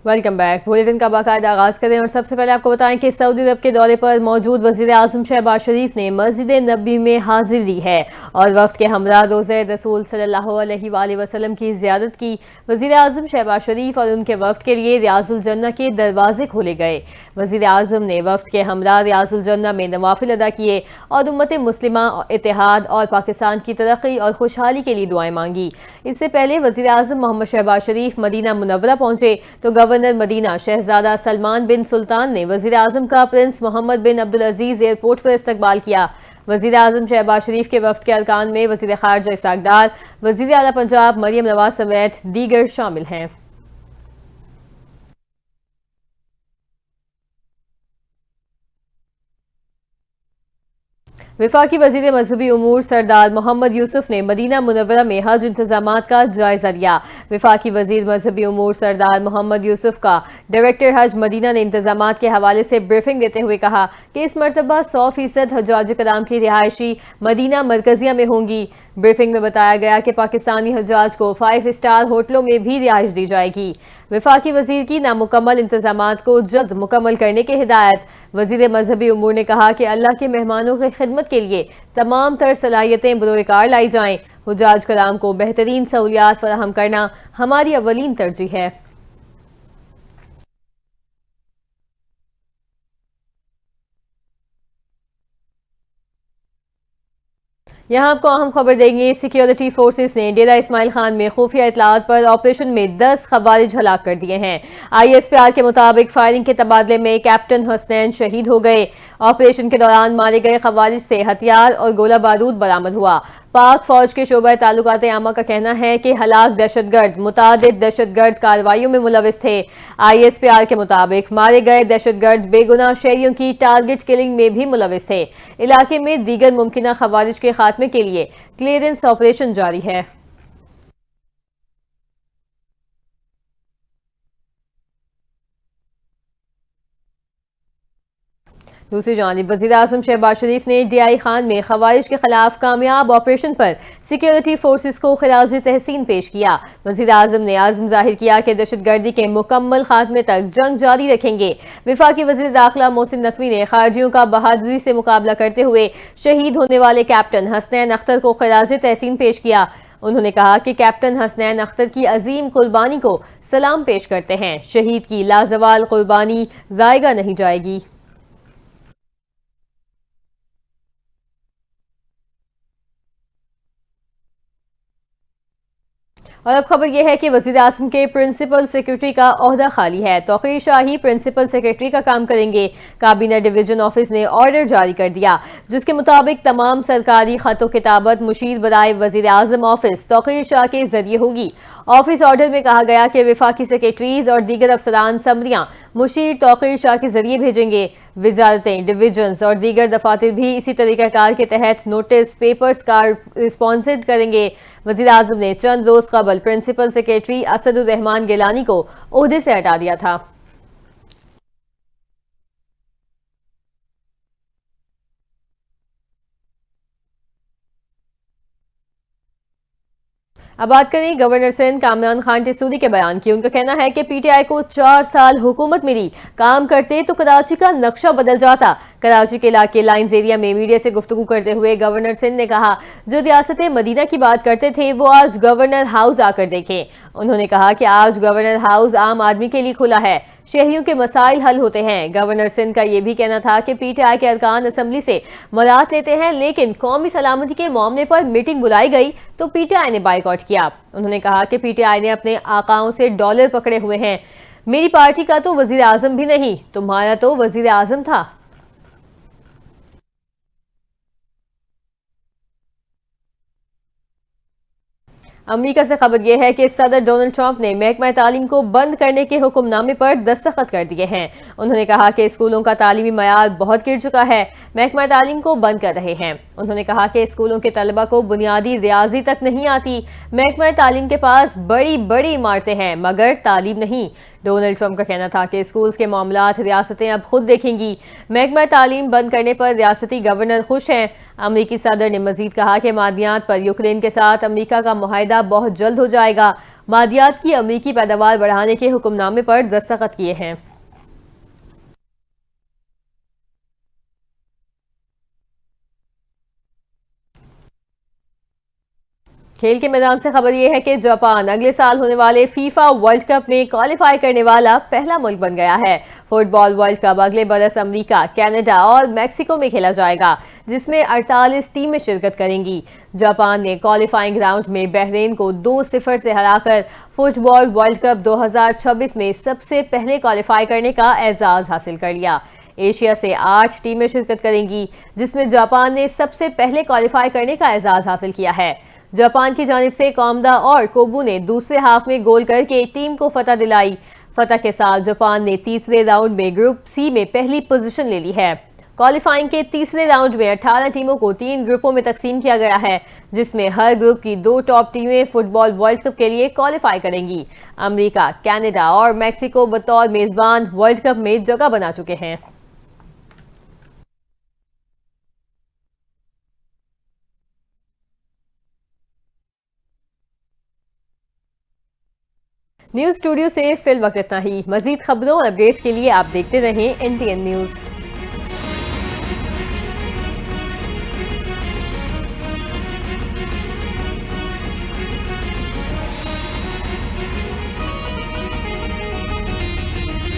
Welcome back. Bulletin का बाकायदा आगाज करें और सबसे पहले आपको बताएं कि सऊदी अरब के दौरे पर मौजूद वजीर आजम शहबाज शरीफ ने मस्जिद नबी में हाजिरी दी है और वफ्द के हमरा रोज़े रसूल सल्लल्लाहु अलैहि वसल्लम की ज़ियारत की। वजीर आजम शहबाज शरीफ और उनके वफ्द के लिए रियाजुल जन्नह के दरवाजे खोले गए। वजीर आजम ने वफ्द के हमरा रियाजुल जन्नह में नवाफिल अदा किए और उम्मत मुस्लिमा इत्तेहाद और पाकिस्तान की तरक्की और खुशहाली के लिए दुआएं मांगी। इससे पहले वजीर आजम मोहम्मद शहबाज शरीफ मदीना मुनव्वरा पहुंचे तो गवर्नर मदीना शहजादा सलमान बिन सुल्तान ने वजीर आजम का प्रिंस मोहम्मद बिन अब्दुल अजीज एयरपोर्ट पर इस्तकबाल किया। वजीर आजम शहबाज शरीफ के वफ्द के अरकान में वजीर खारजा इसहाक डार, वजीर आला पंजाब मरियम नवाज समेत दीगर शामिल हैं। वफाकी वजीर मजहबी उमूर सरदार मोहम्मद यूसुफ ने मदीना मुनव्वरा में हज इंतजामात का जायजा लिया। वफाकी वजीर मजहबी उमूर सरदार मोहम्मद यूसुफ का डायरेक्टर हज मदीना ने इंतजामात के हवाले से ब्रीफिंग देते हुए कहा कि इस मरतबा 100% हजाज कराम की रिहायशी मदीना मरकजिया में होंगी। ब्रीफिंग में बताया गया कि पाकिस्तानी हजाज को 5 स्टार होटलों में भी रिहाइश दी जाएगी। वफाकी वजीर की नामुकम्मल इंतजामात को जल्द मुकम्मल करने की हिदायत। वजीर मजहबी उमूर ने कहा कि अल्लाह के मेहमानों की खिदमत के लिए तमाम तर सलाहियतें बरोकार लाई जाएं। हुजाज कराम को बेहतरीन सहूलियात फराहम करना हमारी अवलीन तरजीह है। यहाँ आपको अहम खबर देंगे। सिक्योरिटी फोर्सेस ने डेरा इस्माइल खान में खुफिया इतलात पर ऑपरेशन में 10 खवारिज हलाक कर दिए हैं। ISPR के मुताबिक फायरिंग के तबादले में कैप्टन हसनैन शहीद हो गए। ऑपरेशन के दौरान मारे गए खवारिज से हथियार और गोला बारूद बरामद हुआ। पाक फौज के शोबा ताल्लुकात आमा का कहना है कि हलाक दहशतगर्द मुतादिद दहशतगर्द कार्रवाइयों में मुलविस थे। ISPR के मुताबिक मारे गए दहशतगर्द बेगुनाह शहरियों की टारगेट किलिंग में भी मुलविस थे। इलाके में दीगर मुमकिना खवारिज के खात्मे के लिए क्लियरेंस ऑपरेशन जारी है। दूसरी जानिब वज़ीर आज़म शहबाज शरीफ ने DI खान में खवारिज के खिलाफ कामयाब ऑपरेशन पर सिक्योरिटी फोर्सेस को खिराज तहसीन पेश किया। वज़ीर आज़म ने आज़म जाहिर किया कि दहशतगर्दी के मुकम्मल खात्मे तक जंग जारी रखेंगे। वफाकी वज़ीर दाखिला मोहसिन नकवी ने खारजियों का बहादुरी से मुकाबला करते हुए शहीद होने वाले कैप्टन हसनैन अख्तर को खिराज तहसीन पेश किया। उन्होंने कहा कि कैप्टन हसनैन अख्तर की अजीम कुर्बानी को सलाम पेश करते हैं। शहीद की लाजवाल कुर्बानी जायगा नहीं जाएगी। और अब खबर यह है कि वज़ीर आज़म के प्रिंसिपल सेक्रेटरी का ओहदा खाली है। तौक़ीर शाही प्रिंसिपल सेक्रेटरी का काम करेंगे। काबीना डिवीजन ऑफिस ने ऑर्डर जारी कर दिया जिसके मुताबिक तमाम सरकारी खतों किताबत मुशीर बराए वज़ीर आज़म ऑफिस तौक़ीर शाह के जरिए होगी। ऑफिस ऑर्डर में कहा गया कि वफाकी सेक्रेटरीज और दीगर अफसरान समरियां मुशीर तौक़ीर शाह के जरिए भेजेंगे। वजारतें, डिवीजन्स और दीगर दफातर भी इसी तरीक़ाकार के तहत नोटिस पेपर्स का रिस्पॉन्सिड करेंगे। वज़ीर आज़म ने चंद रोज कबल प्रिंसिपल सेक्रेटरी असदुर रहमान गिलानी को ओहदे से हटा दिया था। अब बात करें गवर्नर सिंध कामरान खान टिसूरी के बयान की। उनका कहना है कि PTI को 4 साल हुकूमत मिली, काम करते तो कराची का नक्शा बदल जाता। कराची के इलाके लाइन्स एरिया में मीडिया से गुफ्तगू करते हुए गवर्नर सिंध ने कहा जो रियासत मदीना की बात करते थे वो आज गवर्नर हाउस आकर देखें। उन्होंने कहा कि आज गवर्नर हाउस आम आदमी के लिए खुला है, शहरियों के मसाइल हल होते हैं। गवर्नर सिंध का यह भी कहना था कि PTI के अरकान असम्बली से मरात लेते हैं लेकिन कौमी सलामती के मामले पर मीटिंग बुलाई गई तो PTI ने बाइकआउट किया। उन्होंने कहा कि PTI ने अपने आकाओं से डॉलर पकड़े हुए हैं। मेरी पार्टी का तो वजीर आजम भी नहीं, तुम्हारा तो वजीर आजम था। अमेरिका से खबर यह है कि सदर डोनाल्ड ट्रंप ने महकमा तालीम को बंद करने के हुक्मनामे पर दस्तखत कर दिए हैं। उन्होंने कहा कि स्कूलों का तालीमी मयार बहुत गिर चुका है, महकमा तालीम को बंद कर रहे हैं। उन्होंने कहा कि स्कूलों के तलबा को बुनियादी रियाजी तक नहीं आती। महकमा तालीम के पास बड़ी बड़ी इमारतें हैं मगर तालीम नहीं। डोनाल्ड ट्रंप का कहना था कि स्कूल्स के मामलात रियासतें अब खुद देखेंगी। महकमा तालीम बंद करने पर रियासती गवर्नर खुश हैं। अमरीकी सदर ने मजीद कहा कि मादियात पर यूक्रेन के साथ अमरीका का मुआहिदा बहुत जल्द हो जाएगा। मादियात की अमरीकी पैदावार बढ़ाने के हुक्मनामे पर दस्तखत किए हैं। खेल के मैदान से खबर यह है कि जापान अगले साल होने वाले फीफा वर्ल्ड कप में क्वालिफाई करने वाला पहला मुल्क बन गया है। फुटबॉल वर्ल्ड कप अगले बरस अमेरिका, कनाडा और मैक्सिको में खेला जाएगा, जिसमें 48 टीमें शिरकत करेंगी। जापान ने क्वालिफाइंग राउंड में बहरीन को 2-0 से हराकर फुटबॉल वर्ल्ड कप 2026 में सबसे पहले क्वालिफाई करने का एजाज हासिल कर लिया। एशिया से 8 टीमें शिरकत करेंगी, जिसमें जापान ने सबसे पहले क्वालिफाई करने का एजाज हासिल किया है। जापान की जानिब से कोमदा और कोबू ने दूसरे हाफ में गोल करके टीम को फतह दिलाई। फतह के साथ जापान ने तीसरे राउंड में ग्रुप सी में पहली पोजीशन ले ली है। क्वालिफाइंग के तीसरे राउंड में 18 टीमों को 3 ग्रुपों में तकसीम किया गया है, जिसमें हर ग्रुप की 2 टॉप टीमें फुटबॉल वर्ल्ड कप के लिए क्वालिफाई करेंगी। अमेरिका, कनाडा और मैक्सिको बतौर मेजबान वर्ल्ड कप में जगह बना चुके हैं। न्यूज स्टूडियो से फिल वक्त इतना ही। मजीद खबरों और अपडेट्स के लिए आप देखते रहें NTN न्यूज।